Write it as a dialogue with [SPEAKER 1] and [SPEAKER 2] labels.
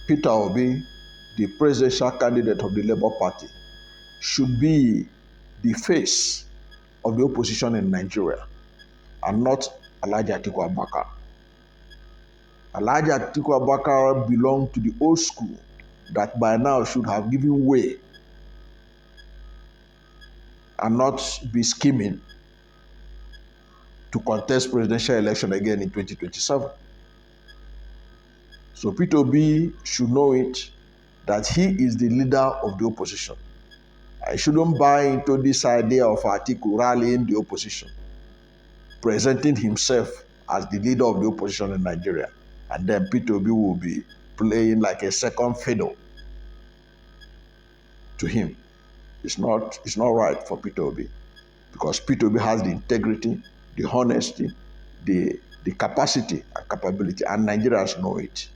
[SPEAKER 1] Peter Obi, the presidential candidate of the Labour Party, should be the face of the opposition in Nigeria and not Alhaji Atiku Abubakar. Alhaji Atiku Abubakar belonged to the old school that by now should have given way and not be scheming to contest presidential election again in 2027. So Peter Obi should know it, that he is the leader of the opposition. I shouldn't buy into this idea of Atiku rallying the opposition, presenting himself as the leader of the opposition in Nigeria, and then Peter Obi will be playing like a second fiddle to him. It's not right for Peter Obi, because Peter Obi has the integrity, the honesty, the capacity and capability, and Nigerians know it.